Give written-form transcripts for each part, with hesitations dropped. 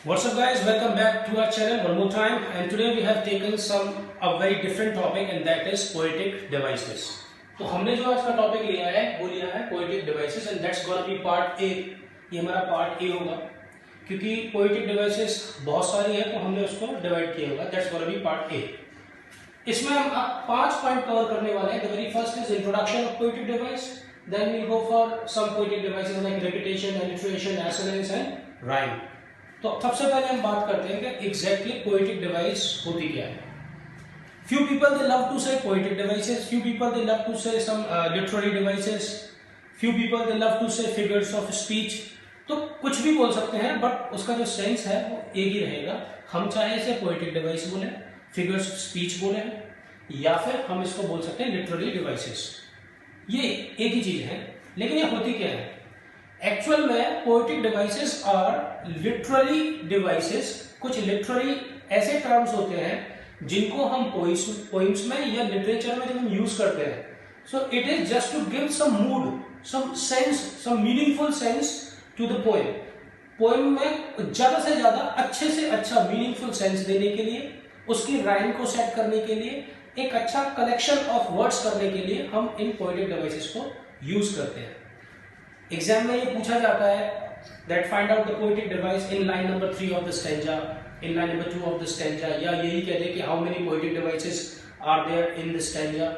What's up guys, welcome back to our channel one more time, and today we have taken a very different topic, and that is poetic devices. तो हमने जो आज का topic लिया है वो लिया है poetic devices, and that's gonna be part A. ये हमारा पार्ट ए होगा क्योंकि poetic devices बहुत सारी है तो हमने उसको डिवाइड किया होगा. That's gonna be part A. इसमें हम 5 पॉइंट कवर करने वाले हैं. The very first is introduction of poetic device. Then we'll go for some poetic devices like repetition, alliteration, assonance and rhyme. तो सबसे पहले हम बात करते हैं कि एग्जैक्टली पोएटिक डिवाइस होती क्या है. Few people they love to say poetic devices, few people they love to say some literary devices, few people they love to say figures of speech. तो कुछ भी बोल सकते हैं, बट उसका जो सेंस है वो एक ही रहेगा. हम चाहे इसे पोएटिक डिवाइस बोले, फिगर्स ऑफ स्पीच बोले, या फिर हम इसको बोल सकते हैं लिटररी डिवाइसेस. ये एक ही चीज है, लेकिन ये होती क्या है एक्चुअल में. Poetic devices are literary devices. कुछ लिटररी ऐसे टर्म्स होते हैं जिनको हम पोइम्स में या लिटरेचर में जब हम यूज करते हैं, so it is just to give some mood, some sense, some meaningful sense to the poem. Poem में ज्यादा से ज्यादा अच्छे से अच्छा मीनिंगफुल सेंस देने के लिए, उसकी राइम को सेट करने के लिए, एक अच्छा कलेक्शन ऑफ वर्ड्स करने के लिए हम इन पोएटिक डिवाइसेस को यूज करते हैं. एग्जाम में ये पूछा जाता है that find out the poetic device in line number 3 of the stanza, in line number 2 of the stanza, या यही कहते हैं कि how many poetic devices are there in the stanza.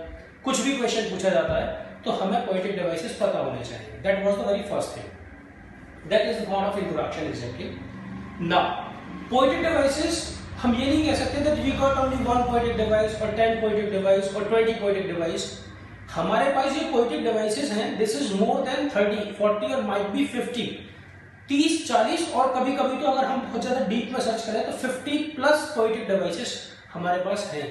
कुछ भी क्वेश्चन पूछा जाता है तो हमें poetic devices पता होने चाहिए. That was the very first thing. That is the part of introduction exactly. Now, poetic devices हम ये नहीं कह सकते that we got only one poetic device or 10 poetic device or 20 poetic device. हमारे पास ये पोएटिक डिवाइसेस हैं, this is more than 30, 40 और might be 50, 30, 40 और कभी कभी तो अगर हम बहुत ज्यादा डीप में सर्च करें तो 50 प्लस पोएटिक डिवाइसेस हमारे पास हैं.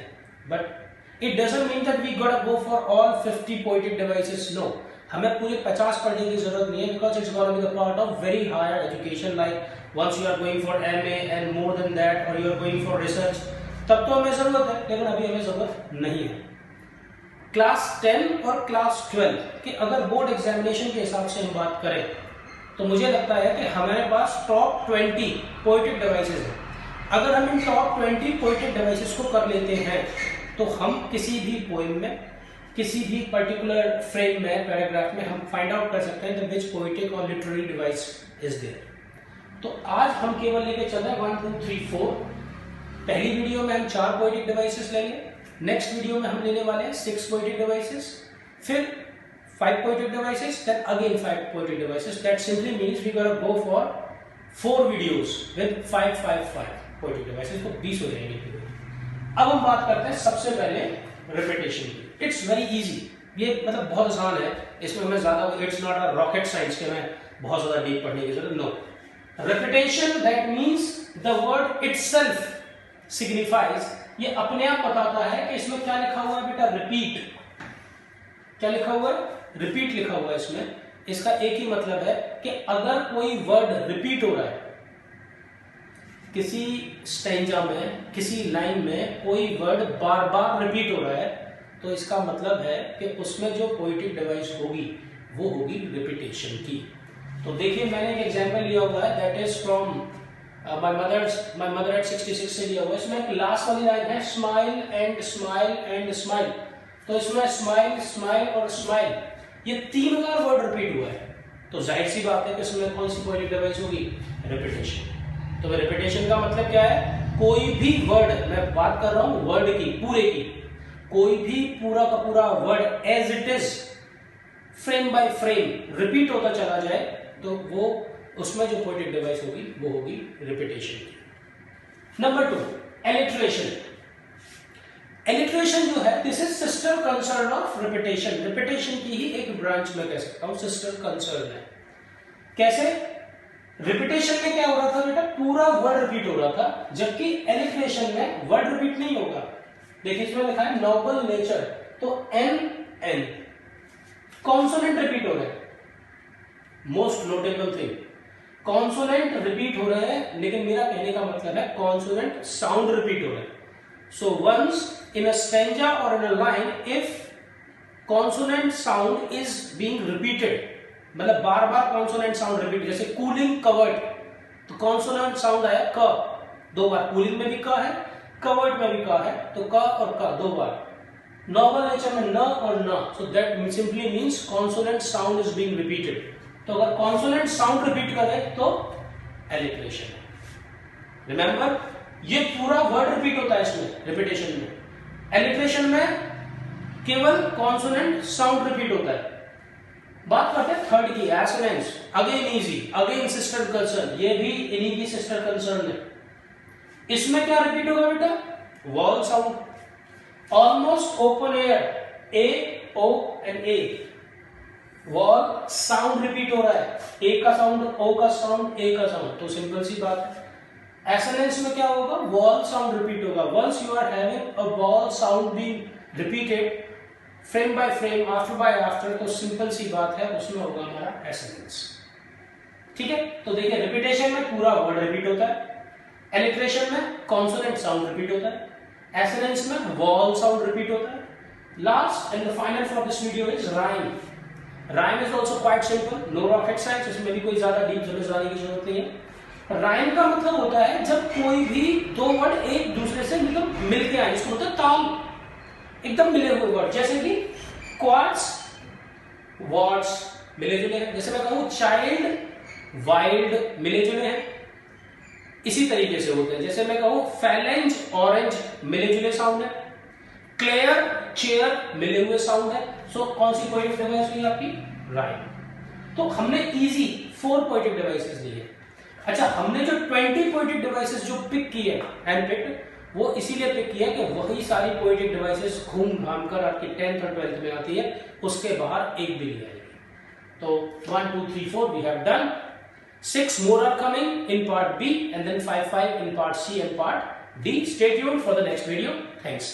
But it doesn't mean that we gotta go for all 50 poetic devices. No, हमें पूरे 50 पढ़ने की जरूरत नहीं है, because it's gonna be the part of very higher education. Like once you are going for MA and more than that, और you are going for research, तब तो हमें जरूरत है, लेकिन अभी हमें जरूरत नहीं है. क्लास 10 और क्लास 12 के अगर बोर्ड एग्जामिनेशन के हिसाब से हम बात करें तो मुझे लगता है कि हमारे पास टॉप 20 पोएटिक डिवाइसेस हैं. अगर हम इन टॉप 20 पोएटिक डिवाइसेस को कर लेते हैं तो हम किसी भी पोएम में, किसी भी पर्टिकुलर फ्रेम में, पैराग्राफ में हम फाइंड आउट कर सकते हैं विच पोएटिक और लिटरेरी डिवाइस इज देयर. तो आज हम केवल लेके चल रहे हैं 1 2 3 4. पहली वीडियो में हम 4 पोएटिक डिवाइसेस लेंगे, नेक्स्ट वीडियो में हम लेने वाले हैं 6 पोएटिक डिवाइसेस, फिर 5 poetic devices, then again 5 poetic devices. That simply means we gonna go for 4 videos with 5 5 5 poetic devices, तो 20 हो जाएंगे. अब हम बात करते हैं सबसे पहले रिपीटेशन की. इट्स वेरी इजी, ये मतलब बहुत आसान है, इसमें हमें ज्यादा, it's not a rocket science के में बहुत ज्यादा डीप पढ़ने की जरूरत. No, repetition that means the word itself signifies, ये अपने आप बताता है कि इसमें क्या लिखा हुआ है बेटा, रिपीट. क्या लिखा हुआ है? रिपीट लिखा हुआ है इसमें. इसका एक ही मतलब है कि अगर कोई वर्ड रिपीट हो रहा है किसी स्टैंजा में, किसी लाइन में कोई वर्ड बार बार रिपीट हो रहा है, तो इसका मतलब है कि उसमें जो पोएटिक डिवाइस होगी वो होगी रिपीटेशन की. तो देखिए, मैंने एक एग्जांपल लिया हुआ है, that is from my mother at 66 से लिया हुआ है. इसमें लास्ट वाली लाइन है smile and smile and smile. तो इसमें स्माइल, स्माइल और स्माइल, ये 3 बार वर्ड रिपीट हुआ है. तो जाहिर सी बात है कि इसमें कौन सी पोएटिक डिवाइस होगी? रिपीटेशन. तो रिपीटेशन का मतलब क्या है? कोई भी वर्ड, मैं बात कर रहा हूं वर्ड की, पूरे की, कोई भी पूरा का पूरा word as it is, frame by frame repeat होता चला जाए, तो वो उसमें जो पोएटिक डिवाइस होगी वो होगी रिपीटेशन की. Number 2, alliteration. एलिट्रेशन जो है, this is sister concern of repetition. Repetition की ही एक ब्रांच में कह सकता हूं, सिस्टर कंसर्न है. कैसे? रिपीटेशन में क्या हो रहा था बेटा, पूरा वर्ड रिपीट हो रहा था, जबकि एलिट्रेशन में वर्ड रिपीट नहीं होगा. देखिए, इसमें लिखा है नोबल नेचर, तो एन कॉन्सोनेंट रिपीट हो रहे हैं. Most notable thing, consonant repeat हो रहे हैं, लेकिन मेरा कहने का मतलब है कॉन्सोनेंट साउंड रिपीट हो रहे हैं. So once in a stanza और in a line, if consonant sound is being repeated, मतलब बार बार कॉन्सोनेंट साउंड रिपीट, जैसे कूलिंग कवर्ड, तो कॉन्सोनेंट साउंड आया क, 2 बार, कूलिंग में भी क है, कवर्ड में भी क है, तो क और क 2 बार। नॉर्मल नेचर में न और न, so that simply means consonant sound is being repeated. तो अगर कॉन्सोनेंट साउंड रिपीट करें तो एलिट्रेशन है। रिमेंबर, ये पूरा वर्ड रिपीट होता है इसमें, रिपीटेशन में। एलिट्रेशन में केवल कॉन्सोनेंट साउंड रिपीट होता है। बात करते हैं थर्ड की, assonance. Again easy, again sister concern, ये भी इन्हीं की सिस्टर कंसर्न है। इसमें क्या रिपीट होगा बेटा? Vowel sound. Almost open air, A O and A, vowel sound repeat हो रहा है, ए का साउंड, ओ का साउंड, ए का साउंड, तो सिंपल सी बात है। एसोनेंस में क्या होगा? वॉल साउंड रिपीट होगा। Once you are having a vowel sound being repeated frame by frame, after by after, तो सिंपल सी बात है उसमें होगा हमारा एसोनेंस। ठीक है, तो देखिए रिपीटेशन में पूरा वर्ड रिपीट होता है, एलिट्रेशन में कॉन्सोनेंट साउंड रिपीट होता है, एसोनेंस में वॉल साउंड रिपीट होता है। Last and the final for this video is rhyme. Rhyme is also quite simple, no rocket science, इसमें भी कोई ज्यादा डीप समझ जाने की जरूरत नहीं है। राइम का मतलब होता है जब कोई भी दो वर्ड एक दूसरे से मतलब मिलके आए, इसको होता है ताल, एकदम मिले हुए वर्ड, जैसे कि क्वार्ट्स, वॉट्स मिले जुले हैं। जैसे मैं कहूं चाइल्ड, वाइल्ड मिले जुले हैं, इसी तरीके से होते हैं। जैसे मैं कहूं फैलेंज, ऑरेंज मिले जुले साउंड है, क्लेयर, चेयर मिले हुए साउंड है। सो कौन सी पोएटिक डिवाइस हुई आपकी? राइम। तो हमने इजी 4 पोएटिक डिवाइसेस दी है। अच्छा, हमने जो 20 पोएटिक डिवाइसेस जो पिक की है, हैंड पिक्ड, वो इसीलिए पिक किया कि वही सारी पोएटिक डिवाइसेस घूम घाम कर आपकी 10th और 12th में आती है, उसके बाहर एक भी नहीं आएगी। तो 1 2 3 4 we have done, 6 more are coming in part B and then 5 in part C and part D. Stay tuned for the next video. Thanks.